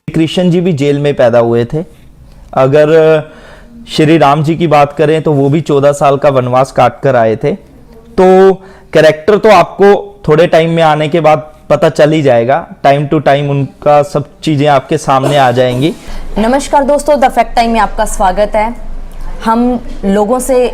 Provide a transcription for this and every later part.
कृष्ण जी भी जेल में पैदा हुए थे। अगर श्री राम जी की बात करें तो वो भी 14 साल का वनवास काट कर आए थे। तो कैरेक्टर तो आपको थोड़े टाइम में आने के बाद पता चल ही जाएगा, टाइम टू टाइम उनका सब चीजें आपके सामने आ जाएंगी। नमस्कार दोस्तों, द फैक्ट टाइम में आपका स्वागत है। हम लोगों से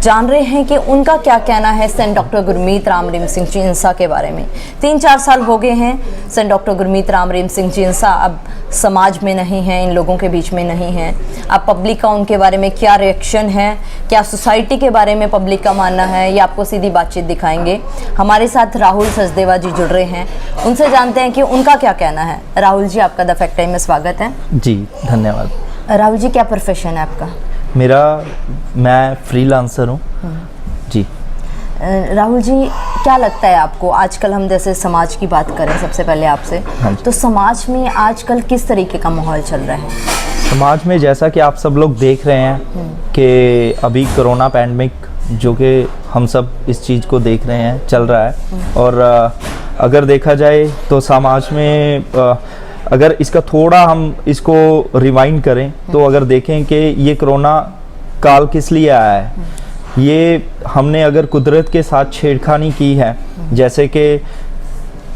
जान रहे हैं कि उनका क्या कहना है सेंट डॉक्टर गुरमीत राम रहीम सिंह जी इंसा के बारे में। 3-4 साल हो गए हैं सेंट डॉक्टर गुरमीत राम रहीम सिंह जी इंसा अब समाज में नहीं हैं, इन लोगों के बीच में नहीं हैं। अब पब्लिक का उनके बारे में क्या रिएक्शन है, क्या सोसाइटी के बारे में पब्लिक का मानना है, ये आपको सीधी बातचीत दिखाएंगे। हमारे साथ राहुल सचदेवा जी जुड़ रहे हैं, उनसे जानते हैं कि उनका क्या कहना है। राहुल जी, आपका द फैक्ट टाइम में स्वागत है। जी धन्यवाद। राहुल जी, क्या प्रोफेशन है आपका? मैं फ्रीलांसर हूँ जी। राहुल जी, क्या लगता है आपको, आजकल हम जैसे समाज की बात करें सबसे पहले आपसे, तो समाज में आजकल किस तरीके का माहौल चल रहा है? समाज में जैसा कि आप सब लोग देख रहे हैं कि अभी कोरोना पैंडमिक जो कि हम सब इस चीज़ को देख रहे हैं चल रहा है। और अगर देखा जाए तो समाज में अगर इसका थोड़ा हम इसको रिवाइंड करें तो अगर देखें कि ये कोरोना काल किस लिए आया है, ये हमने अगर कुदरत के साथ छेड़खानी की है। जैसे कि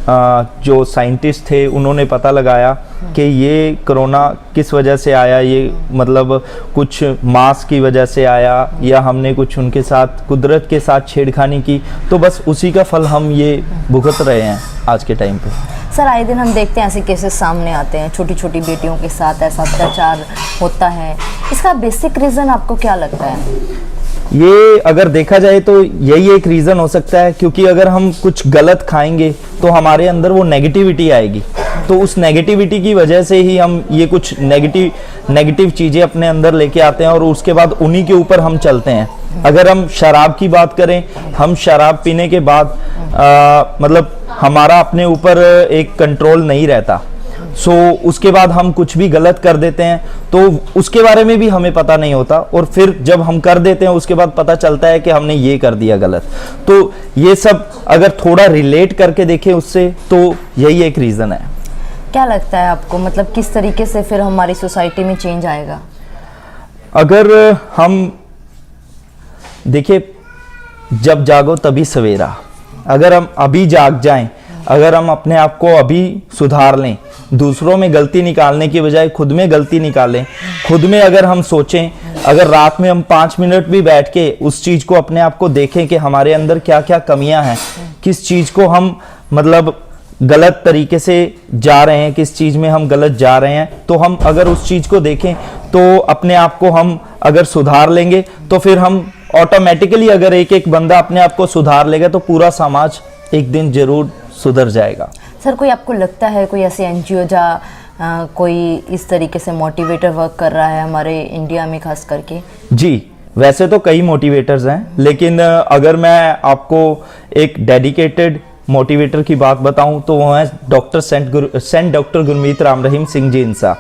जो साइंटिस्ट थे उन्होंने पता लगाया कि ये कोरोना किस वजह से आया, ये मतलब कुछ मास्क की वजह से आया या हमने कुछ उनके साथ कुदरत के साथ छेड़खानी की, तो बस उसी का फल हम ये भुगत रहे हैं आज के टाइम पे। सर, आए दिन हम देखते हैं ऐसे केसेस सामने आते हैं, छोटी छोटी बेटियों के साथ ऐसा अत्याचार होता है। इसका बेसिक रीज़न आपको क्या लगता है? ये अगर देखा जाए तो यही एक रीज़न हो सकता है, क्योंकि अगर हम कुछ गलत खाएंगे तो हमारे अंदर वो नेगेटिविटी आएगी, तो उस नेगेटिविटी की वजह से ही हम ये कुछ नेगेटिव चीज़ें अपने अंदर लेके आते हैं और उसके बाद उन्हीं के ऊपर हम चलते हैं। अगर हम शराब की बात करें, हम शराब पीने के बाद मतलब हमारा अपने ऊपर एक कंट्रोल नहीं रहता, सो उसके बाद हम कुछ भी गलत कर देते हैं, तो उसके बारे में भी हमें पता नहीं होता और फिर जब हम कर देते हैं उसके बाद पता चलता है कि हमने ये कर दिया गलत। तो ये सब अगर थोड़ा रिलेट करके देखें उससे, तो यही एक रीज़न है। क्या लगता है आपको, मतलब किस तरीके से फिर हमारी सोसाइटी में चेंज आएगा? अगर हम देखिए, जब जागो तभी सवेरा। अगर हम अभी जाग जाएं, अगर हम अपने आप को अभी सुधार लें, दूसरों में गलती निकालने की बजाय खुद में गलती निकालें, खुद में अगर हम सोचें, अगर रात में हम 5 मिनट भी बैठ के उस चीज़ को अपने आप को देखें कि हमारे अंदर क्या क्या कमियां हैं, किस चीज़ को हम मतलब गलत तरीके से जा रहे हैं, किस चीज़ में हम गलत जा रहे हैं, तो हम अगर उस चीज़ को देखें तो अपने आप को हम अगर सुधार लेंगे तो फिर हम ऑटोमेटिकली, अगर एक एक बंदा अपने आप को सुधार लेगा तो पूरा समाज एक दिन जरूर सुधर जाएगा। सर, कोई आपको लगता है कोई ऐसे एनजीओ या कोई इस तरीके से मोटिवेटर वर्क कर रहा है हमारे इंडिया में खास करके? जी, वैसे तो कई मोटिवेटर्स हैं, लेकिन अगर मैं आपको एक डेडिकेटेड मोटिवेटर की बात बताऊं तो वो है doctor saint doctor Gurmeet Ram Rahim Singh ji Insan.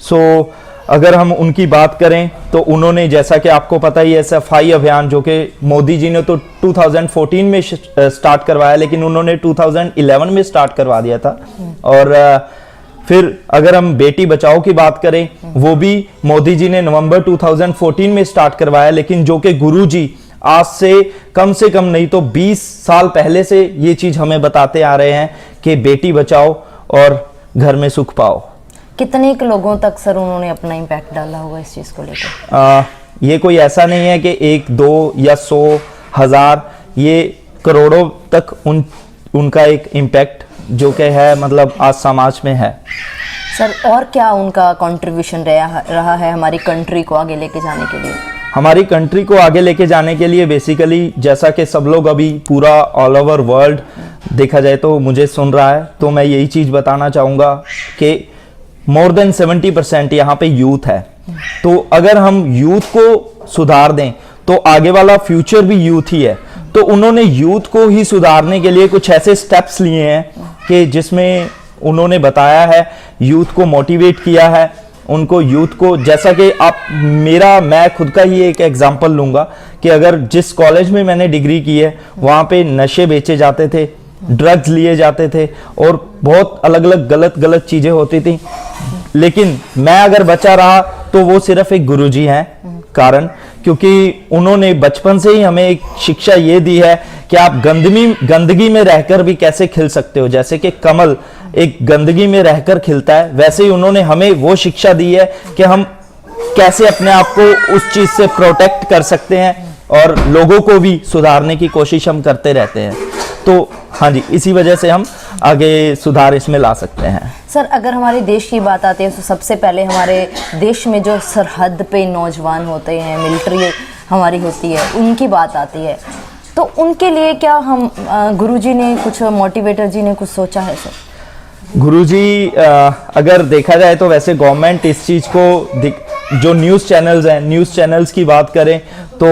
So अगर हम उनकी बात करें तो उन्होंने, जैसा कि आपको पता ही है, सफाई अभियान जो कि मोदी जी ने तो 2014 में स्टार्ट करवाया, लेकिन उन्होंने 2011 में स्टार्ट करवा दिया था। और फिर अगर हम बेटी बचाओ की बात करें, वो भी मोदी जी ने नवंबर 2014 में स्टार्ट करवाया, लेकिन जो कि गुरु जी आज से कम नहीं तो 20 साल पहले से ये चीज़ हमें बताते आ रहे हैं कि बेटी बचाओ और घर में सुख पाओ। कितने लोगों तक सर उन्होंने अपना इम्पैक्ट डाला होगा इस चीज़ को लेकर? ये कोई ऐसा नहीं है कि 1, 2 या 100, 1000, ये करोड़ों तक उनका एक इम्पैक्ट जो कि है मतलब आज समाज में है। सर, और क्या उनका कंट्रीब्यूशन रहा है हमारी कंट्री को आगे लेके जाने के लिए? हमारी कंट्री को आगे लेके जाने के लिए बेसिकली, जैसा कि सब लोग अभी पूरा ऑल ओवर वर्ल्ड देखा जाए तो मुझे सुन रहा है, तो मैं यही चीज़ बताना चाहूँगा कि मोर देन 70% यहाँ पे यूथ है। तो अगर हम यूथ को सुधार दें तो आगे वाला फ्यूचर भी यूथ ही है। तो उन्होंने यूथ को ही सुधारने के लिए कुछ ऐसे स्टेप्स लिए हैं कि जिसमें उन्होंने बताया है, यूथ को मोटिवेट किया है, उनको यूथ को, जैसा कि मैं खुद का ही एक एग्जांपल लूंगा कि अगर जिस कॉलेज में मैंने डिग्री की है वहाँ पे नशे बेचे जाते थे, ड्रग्स लिए जाते थे और बहुत अलग अलग गलत गलत चीजें होती थी। लेकिन मैं अगर बचा रहा तो वो सिर्फ एक गुरुजी हैं कारण, क्योंकि उन्होंने बचपन से ही हमें एक शिक्षा ये दी है कि आप गंदगी में रहकर भी कैसे खिल सकते हो। जैसे कि कमल एक गंदगी में रहकर खिलता है, वैसे ही उन्होंने हमें वो शिक्षा दी है कि हम कैसे अपने आप को उस चीज से प्रोटेक्ट कर सकते हैं और लोगों को भी सुधारने की कोशिश हम करते रहते हैं। तो हाँ जी, इसी वजह से हम आगे सुधार इसमें ला सकते हैं। सर, अगर हमारे देश की बात आती है तो सबसे पहले हमारे देश में जो सरहद पे नौजवान होते हैं, मिलिट्री हमारी होती है, उनकी बात आती है, तो उनके लिए क्या हम गुरुजी ने कुछ, मोटिवेटर जी ने कुछ सोचा है सर? गुरुजी अगर देखा जाए तो वैसे गवर्नमेंट इस चीज को, जो न्यूज़ चैनल्स हैं, न्यूज़ चैनल्स की बात करें तो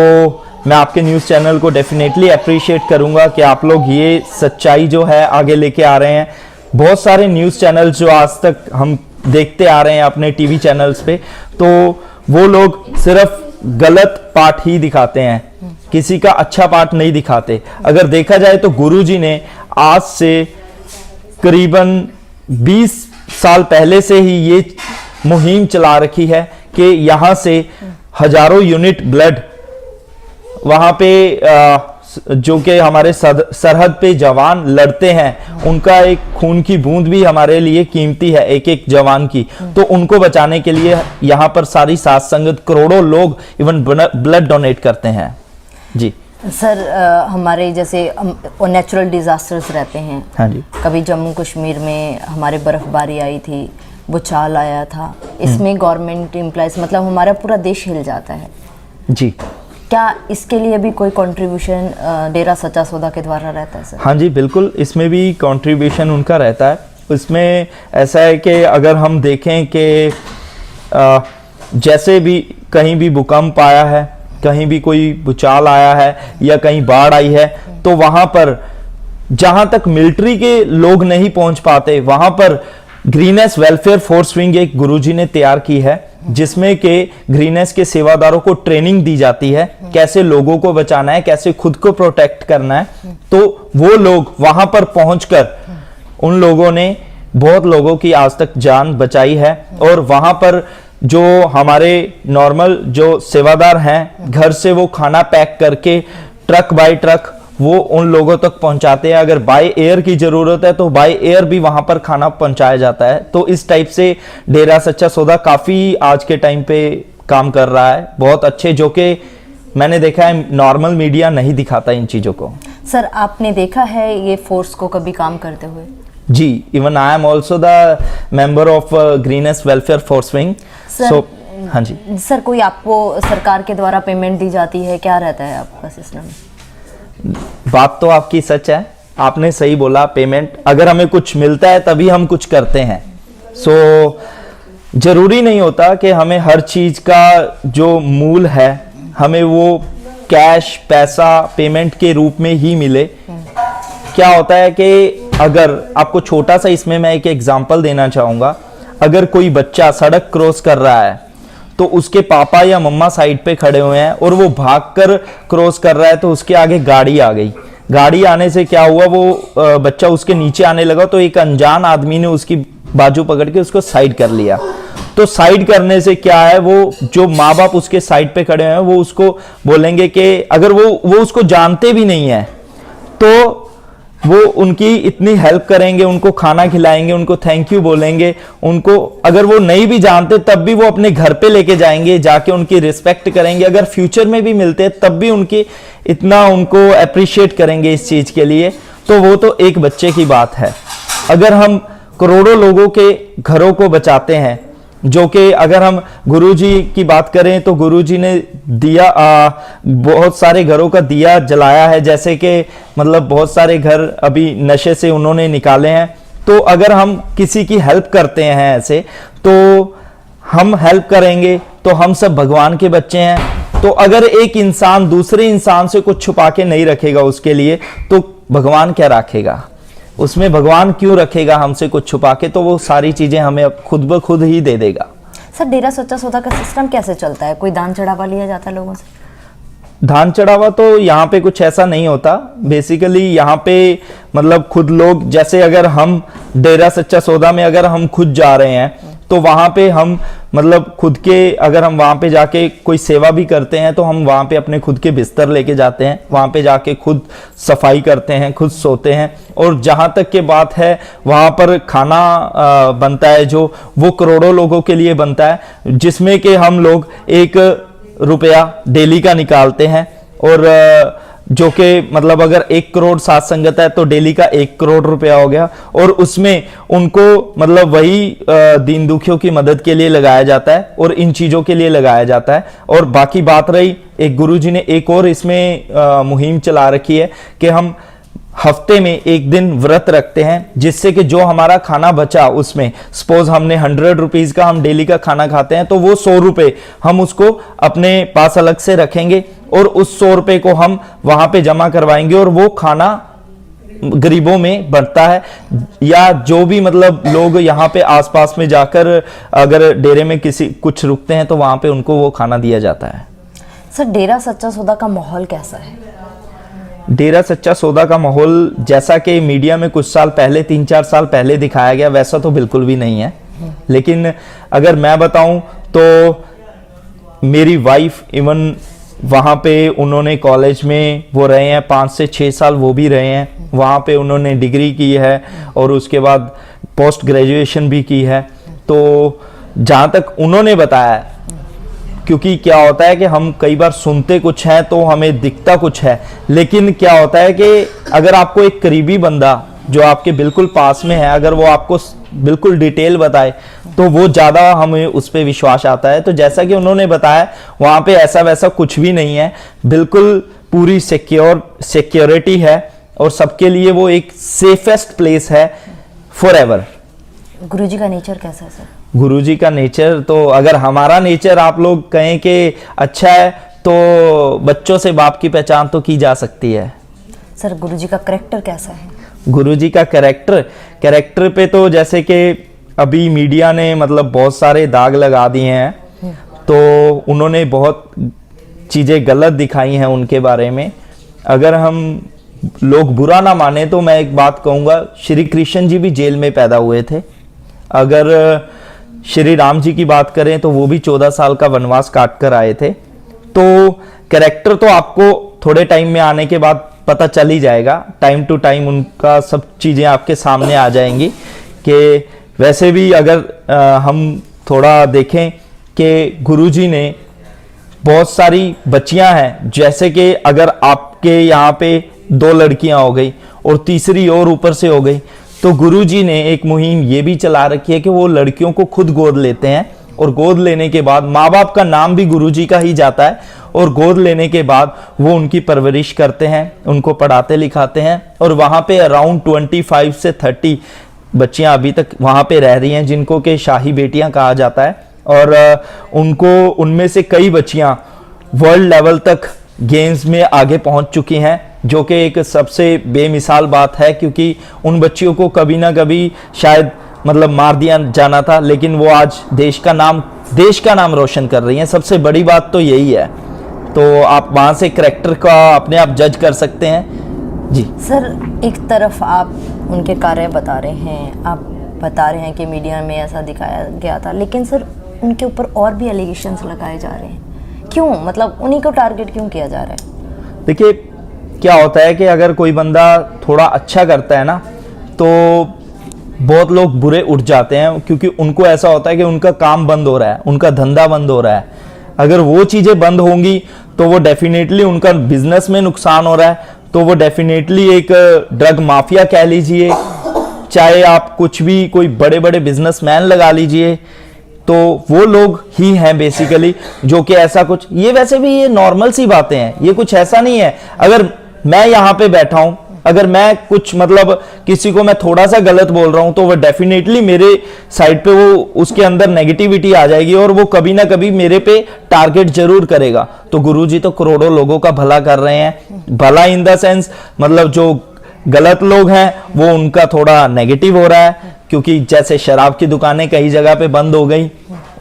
मैं आपके न्यूज़ चैनल को डेफिनेटली अप्रिशिएट करूंगा कि आप लोग ये सच्चाई जो है आगे लेके आ रहे हैं। बहुत सारे न्यूज़ चैनल्स जो आज तक हम देखते आ रहे हैं अपने टीवी चैनल्स पे, तो वो लोग सिर्फ गलत पार्ट ही दिखाते हैं, किसी का अच्छा पार्ट नहीं दिखाते। अगर देखा जाए तो गुरुजी ने आज से करीबन 20 साल पहले से ही ये मुहिम चला रखी है कि यहाँ से हजारों यूनिट ब्लड वहाँ पे जो कि हमारे सरहद पे जवान लड़ते हैं, उनका एक खून की बूंद भी हमारे लिए कीमती है, एक एक जवान की। तो उनको बचाने के लिए यहाँ पर सारी साथ संगत, करोड़ों लोग इवन ब्लड डोनेट करते हैं। जी सर, हमारे जैसे नेचुरल डिजास्टर्स रहते हैं। हाँ जी। कभी जम्मू कश्मीर में हमारे बर्फबारी आई थी, भूचाल आया था, इसमें गवर्नमेंट एम्प्लॉइज, मतलब हमारा पूरा देश हिल जाता है। जी, क्या इसके लिए भी कोई कंट्रीब्यूशन डेरा सच्चा सौदा के द्वारा रहता है सर? हाँ जी, बिल्कुल, इसमें भी कंट्रीब्यूशन उनका रहता है। इसमें ऐसा है कि अगर हम देखें कि जैसे भी कहीं भी भूकंप आया है, कहीं भी कोई भूचाल आया है या कहीं बाढ़ आई है, तो वहां पर जहां तक मिलिट्री के लोग नहीं पहुंच पाते, वहां पर ग्रीनेस वेलफेयर फोर्स विंग एक गुरुजी ने तैयार की है, जिसमें के ग्रीनेस के सेवादारों को ट्रेनिंग दी जाती है कैसे लोगों को बचाना है, कैसे खुद को प्रोटेक्ट करना है। तो वो लोग वहां पर पहुंचकर उन लोगों ने बहुत लोगों की आज तक जान बचाई है। और वहां पर जो हमारे नॉर्मल जो सेवादार हैं, घर से वो खाना पैक करके ट्रक बाय ट्रक वो उन लोगों तक पहुंचाते हैं। अगर बाय एयर की जरूरत है तो बाय एयर भी वहां पर खाना पहुंचाया जाता है। तो इस टाइप से डेरा सच्चा सौदा काफी आज के टाइम पे काम कर रहा है, बहुत अच्छे, जो कि मैंने देखा है नॉर्मल मीडिया नहीं दिखाता इन चीजों को। सर, आपने देखा है ये फोर्स को कभी काम करते हुए? जी, even I am also the member of green S welfare force wing. So हाँ जी। सर, कोई आपको सरकार के द्वारा पेमेंट दी जाती है, क्या रहता है आपका सिस्टम? बात तो आपकी सच है, आपने सही बोला, पेमेंट अगर हमें कुछ मिलता है तभी हम कुछ करते हैं। सो जरूरी नहीं होता कि हमें हर चीज का जो मूल है हमें वो कैश पैसा पेमेंट के रूप में ही मिले। क्या होता है कि अगर आपको छोटा सा इसमें मैं एक एग्जांपल देना चाहूंगा, अगर कोई बच्चा सड़क क्रॉस कर रहा है तो उसके पापा या मम्मा साइड पे खड़े हुए हैं और वो भागकर क्रॉस कर रहा है, तो उसके आगे गाड़ी आ गई। गाड़ी आने से क्या हुआ, वो बच्चा उसके नीचे आने लगा, तो एक अनजान आदमी ने उसकी बाजू पकड़ के उसको साइड कर लिया। तो साइड करने से क्या है, वो जो माँ बाप उसके साइड पे खड़े हैं वो उसको बोलेंगे कि अगर वो उसको जानते भी नहीं है तो वो उनकी इतनी हेल्प करेंगे, उनको खाना खिलाएंगे, उनको थैंक यू बोलेंगे, उनको अगर वो नहीं भी जानते तब भी वो अपने घर पे लेके जाएंगे, जाके उनकी रिस्पेक्ट करेंगे। अगर फ्यूचर में भी मिलते हैं तब भी उनकी इतना उनको अप्रिशिएट करेंगे इस चीज के लिए। तो वो तो एक बच्चे की बात है। अगर हम करोड़ों लोगों के घरों को बचाते हैं, जो कि अगर हम गुरुजी की बात करें तो गुरुजी ने दिया बहुत सारे घरों का दिया जलाया है, जैसे कि मतलब बहुत सारे घर अभी नशे से उन्होंने निकाले हैं। तो अगर हम किसी की हेल्प करते हैं ऐसे, तो हम हेल्प करेंगे तो हम सब भगवान के बच्चे हैं। तो अगर एक इंसान दूसरे इंसान से कुछ छुपा के नहीं रखेगा उसके लिए, तो भगवान क्या रखेगा उसमें, भगवान क्यों रखेगा हमसे कुछ छुपा के? तो वो सारी चीजें हमें खुद ब खुद ही दे देगा। सर, डेरा सच्चा सौदा का सिस्टम कैसे चलता है? कोई दान चढ़ावा लिया जाता है लोगों से? धान चढ़ावा तो यहाँ पे कुछ ऐसा नहीं होता। बेसिकली यहाँ पे मतलब खुद लोग, जैसे अगर हम डेरा सच्चा सौदा में अगर हम खुद जा रहे हैं तो वहां पे हम मतलब खुद के, अगर हम वहां पे जाके कोई सेवा भी करते हैं तो हम वहां पे अपने खुद के बिस्तर लेके जाते हैं, वहां पे जाके खुद सफाई करते हैं, खुद सोते हैं। और जहां तक के बात है वहां पर खाना बनता है जो वो करोड़ों लोगों के लिए बनता है, जिसमें कि हम लोग 1 रुपया डेली का निकालते हैं। और जो कि मतलब अगर 1 करोड़ साथ संगत है तो डेली का 1 करोड़ रुपया हो गया। और उसमें उनको मतलब वही दीन दुखियों की मदद के लिए लगाया जाता है और इन चीजों के लिए लगाया जाता है। और बाकी बात रही, एक गुरुजी ने एक और इसमें मुहिम चला रखी है कि हम हफ्ते में 1 दिन व्रत रखते हैं, जिससे कि जो हमारा खाना बचा उसमें, सपोज हमने 100 रुपीज का हम डेली का खाना खाते हैं तो वो 100 रुपए हम उसको अपने पास अलग से रखेंगे और उस 100 रुपए को हम वहां पे जमा करवाएंगे और वो खाना गरीबों में बढ़ता है। या जो भी मतलब लोग यहाँ पे आसपास में जाकर अगर डेरे में किसी कुछ रुकते हैं तो वहां पे उनको वो खाना दिया जाता है। सर, डेरा सच्चा सौदा का माहौल कैसा है? डेरा सच्चा सौदा का माहौल जैसा कि मीडिया में कुछ साल पहले, 3-4 साल पहले दिखाया गया, वैसा तो बिल्कुल भी नहीं है। लेकिन अगर मैं बताऊं तो मेरी वाइफ इवन वहाँ पे उन्होंने कॉलेज में वो रहे हैं 5 से 6 साल, वो भी रहे हैं वहाँ पे, उन्होंने डिग्री की है और उसके बाद पोस्ट ग्रेजुएशन भी की है। तो जहाँ तक उन्होंने बताया, क्योंकि क्या होता है कि हम कई बार सुनते कुछ हैं तो हमें दिखता कुछ है, लेकिन क्या होता है कि अगर आपको एक करीबी बंदा जो आपके बिल्कुल पास में है अगर वो आपको बिल्कुल डिटेल बताए तो वो ज़्यादा हमें उस पर विश्वास आता है। तो जैसा कि उन्होंने बताया वहाँ पे ऐसा वैसा कुछ भी नहीं है, बिल्कुल पूरी सिक्योरिटी है और सबके लिए वो एक सेफेस्ट प्लेस है फॉर एवर। गुरुजी का नेचर कैसा है सर? गुरुजी का नेचर तो अगर हमारा नेचर आप लोग कहें कि अच्छा है तो बच्चों से बाप की पहचान तो की जा सकती है। सर, गुरुजी का कैरेक्टर कैसा है? गुरुजी का कैरेक्टर पे तो जैसे कि अभी मीडिया ने मतलब बहुत सारे दाग लगा दिए हैं, तो उन्होंने बहुत चीज़ें गलत दिखाई हैं उनके बारे में। अगर हम लोग बुरा ना माने तो मैं एक बात कहूँगा, श्री कृष्ण जी भी जेल में पैदा हुए थे। अगर श्री राम जी की बात करें तो वो भी 14 साल का वनवास काट कर आए थे। तो कैरेक्टर तो आपको थोड़े टाइम में आने के बाद पता चल ही जाएगा, टाइम टू टाइम उनका सब चीज़ें आपके सामने आ जाएंगी। कि वैसे भी अगर हम थोड़ा देखें कि गुरुजी ने बहुत सारी बच्चियां हैं, जैसे कि अगर आपके यहाँ पे 2 लड़कियां हो गई और तीसरी और ऊपर से हो गई, तो गुरुजी ने एक मुहिम ये भी चला रखी है कि वो लड़कियों को खुद गोद लेते हैं और गोद लेने के बाद माँ बाप का नाम भी गुरुजी का ही जाता है और गोद लेने के बाद वो उनकी परवरिश करते हैं, उनको पढ़ाते लिखाते हैं। और वहाँ पे अराउंड 25 से 30 बच्चियां अभी तक वहाँ पे रह रही हैं जिनको के शाही बेटियां कहा जाता है। और उनको उनमें से कई बच्चियां वर्ल्ड लेवल तक गेम्स में आगे पहुंच चुकी हैं, जो कि एक सबसे बेमिसाल बात है, क्योंकि उन बच्चियों को कभी ना कभी शायद मतलब मार दिया जाना था, लेकिन वो आज देश का नाम रोशन कर रही हैं। सबसे बड़ी बात तो यही है। तो आप वहाँ से कैरेक्टर का अपने आप जज कर सकते हैं। जी सर, एक तरफ आप उनके कार्य बता रहे हैं, आप बता रहे हैं कि मीडिया में ऐसा दिखाया गया था, लेकिन सर उनके ऊपर और भी एलिगेशंस लगाए जा रहे हैं, क्यों? मतलब उन्हीं को टारगेट क्यों किया जा रहा है? देखिए क्या होता है कि अगर कोई बंदा थोड़ा अच्छा करता है ना तो बहुत लोग बुरे उठ जाते हैं, क्योंकि उनको ऐसा होता है कि उनका काम बंद हो रहा है, उनका धंधा बंद हो रहा है। अगर वो चीज़ें बंद होंगी तो वो डेफिनेटली उनका बिजनेस में नुकसान हो रहा है, तो वो डेफिनेटली एक ड्रग माफिया कह लीजिए, चाहे आप कुछ भी कोई बड़े बड़े बिजनेसमैन लगा लीजिए, तो वो लोग ही हैं बेसिकली जो कि ऐसा कुछ, ये वैसे भी ये नॉर्मल सी बातें हैं, ये कुछ ऐसा नहीं है। अगर मैं यहाँ पे बैठा हूं, अगर मैं कुछ मतलब किसी को मैं थोड़ा सा गलत बोल रहा हूं तो वो डेफिनेटली मेरे साइड पे वो उसके अंदर नेगेटिविटी आ जाएगी और वो कभी ना कभी मेरे पे टारगेट जरूर करेगा। तो गुरुजी तो करोड़ों लोगों का भला कर रहे हैं, भला इन द सेंस मतलब जो गलत लोग हैं वो उनका थोड़ा नेगेटिव हो रहा है, क्योंकि जैसे शराब की दुकानें कई जगह पे बंद हो गई,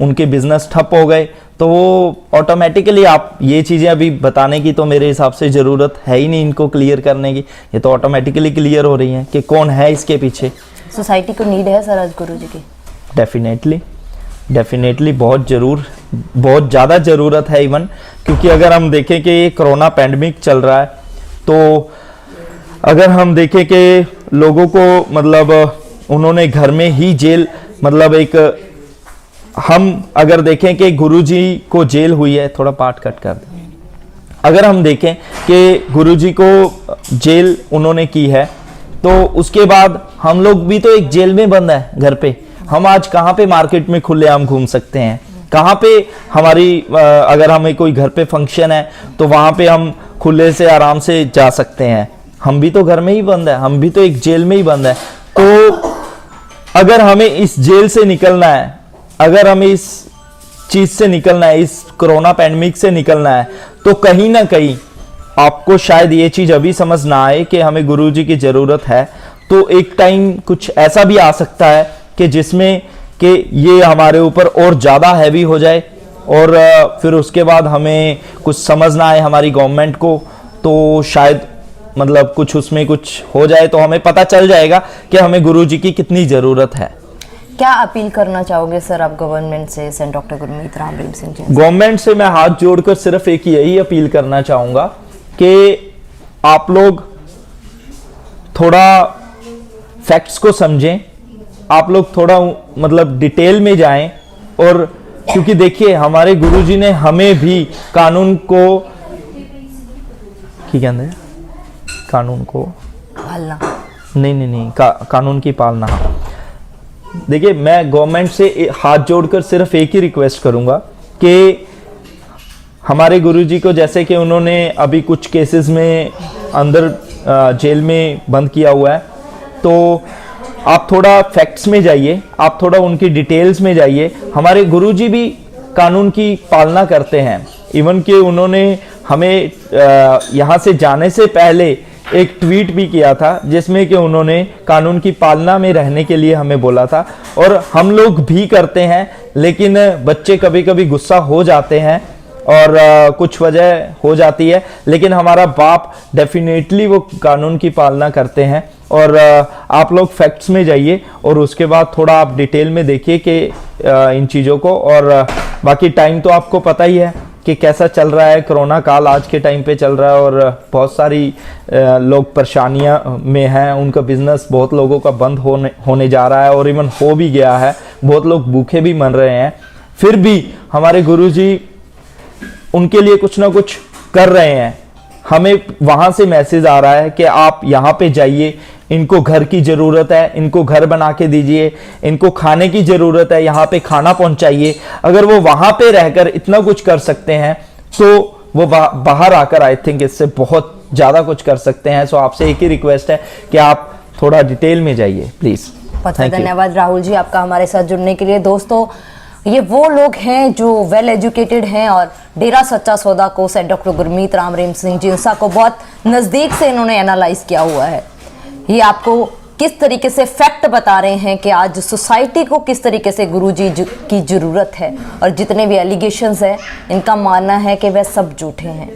उनके बिजनेस ठप हो गए, तो वो ऑटोमेटिकली, आप ये चीज़ें अभी बताने की तो मेरे हिसाब से ज़रूरत है ही नहीं इनको क्लियर करने की, ये तो ऑटोमेटिकली क्लियर हो रही हैं कि कौन है इसके पीछे। सोसाइटी को नीड है सर आज गुरु जी की? डेफिनेटली बहुत ज़्यादा ज़रूरत है इवन, क्योंकि अगर हम देखें कि ये कोरोना पैंडमिक चल रहा है, तो अगर हम देखें कि लोगों को मतलब उन्होंने घर में ही जेल, मतलब एक, हम अगर देखें कि गुरुजी को जेल हुई है, थोड़ा पार्ट कट कर दें, अगर हम देखें कि गुरुजी को जेल उन्होंने की है, तो उसके बाद हम लोग भी तो एक जेल में बंद है घर पे। हम आज कहाँ पे मार्केट में खुलेआम घूम सकते हैं, कहाँ पे हमारी अगर हमें कोई घर पे फंक्शन है तो वहाँ पे हम खुले से आराम से जा सकते हैं। हम भी तो घर में ही बंद है, हम भी तो एक जेल में ही बंद है। तो अगर हमें इस जेल से निकलना है, अगर हमें इस चीज से निकलना है, इस कोरोना पैंडमिक से निकलना है, तो कहीं ना कहीं आपको शायद ये चीज अभी समझ ना आए कि हमें गुरुजी की जरूरत है, तो एक टाइम कुछ ऐसा भी आ सकता है कि जिसमें कि ये हमारे ऊपर और ज़्यादा हैवी हो जाए, और फिर उसके बाद हमें कुछ समझ ना आए हमारी गवर्नमेंट को, तो शायद मतलब कुछ उसमें कुछ हो जाए, तो हमें पता चल जाएगा कि हमें गुरुजी की कितनी ज़रूरत है। क्या अपील करना चाहोगे सर आप गवर्नमेंट से, सेंट डॉक्टर गुरमीत राम रहीम सिंह जी? गवर्नमेंट से मैं हाथ जोड़कर सिर्फ एक यही अपील करना चाहूँगा कि आप लोग थोड़ा फैक्ट्स को समझें, आप लोग थोड़ा मतलब डिटेल में जाएं, और क्योंकि देखिए हमारे गुरुजी ने हमें भी कानून को क्या कहते हैं, कानून को पालना, नहीं कानून की पालना। देखिए मैं गवर्नमेंट से हाथ जोड़कर सिर्फ एक ही रिक्वेस्ट करूंगा कि हमारे गुरुजी को, जैसे कि उन्होंने अभी कुछ केसेस में अंदर जेल में बंद किया हुआ है, तो आप थोड़ा फैक्ट्स में जाइए, आप थोड़ा उनकी डिटेल्स में जाइए। हमारे गुरुजी भी कानून की पालना करते हैं, इवन कि उन्होंने हमें यहाँ से जाने से पहले एक ट्वीट भी किया था जिसमें कि उन्होंने कानून की पालना में रहने के लिए हमें बोला था, और हम लोग भी करते हैं, लेकिन बच्चे कभी कभी गुस्सा हो जाते हैं और कुछ वजह हो जाती है, लेकिन हमारा बाप डेफिनेटली वो कानून की पालना करते हैं। और आप लोग फैक्ट्स में जाइए और उसके बाद थोड़ा आप डिटेल में देखिए कि इन चीज़ों को, और बाकी टाइम तो आपको पता ही है कि कैसा चल रहा है, कोरोना काल आज के टाइम पे चल रहा है, और बहुत सारी लोग परेशानियां में हैं, उनका बिजनेस बहुत लोगों का बंद होने जा रहा है, और इवन हो भी गया है, बहुत लोग भूखे भी मर रहे हैं। फिर भी हमारे गुरुजी उनके लिए कुछ ना कुछ कर रहे हैं। हमें वहाँ से मैसेज आ रहा है कि आप यहाँ पे जाइए, इनको घर की ज़रूरत है, इनको घर बना के दीजिए, इनको खाने की ज़रूरत है, यहाँ पे खाना पहुँचाइए। अगर वो वहाँ पे रहकर इतना कुछ कर सकते हैं, तो वो बाहर आकर आई थिंक इससे बहुत ज़्यादा कुछ कर सकते हैं। सो आपसे एक ही रिक्वेस्ट है कि आप थोड़ा डिटेल में जाइए प्लीज़। बहुत धन्यवाद राहुल जी आपका हमारे साथ जुड़ने के लिए। दोस्तों, ये वो लोग हैं जो वेल एजुकेटेड हैं और डेरा सच्चा सौदा को, सेंट डॉक्टर गुरमीत राम रहीम सिंह जिनसा को बहुत नज़दीक से इन्होंने एनालाइज किया हुआ है। ये आपको किस तरीके से फैक्ट बता रहे हैं कि आज सोसाइटी को किस तरीके से गुरुजी की ज़रूरत है, और जितने भी एलिगेशंस हैं इनका मानना है कि वह सब झूठे हैं।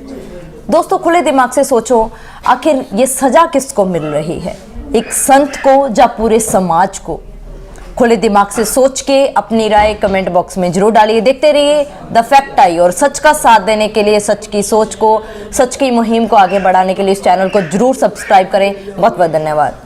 दोस्तों, खुले दिमाग से सोचो, आखिर ये सज़ा किसको मिल रही है, एक संत को या पूरे समाज को? खुले दिमाग से सोच के अपनी राय कमेंट बॉक्स में जरूर डालिए। देखते रहिए द फैक्ट आई, और सच का साथ देने के लिए, सच की सोच को, सच की मुहिम को आगे बढ़ाने के लिए इस चैनल को जरूर सब्सक्राइब करें। बहुत बहुत धन्यवाद।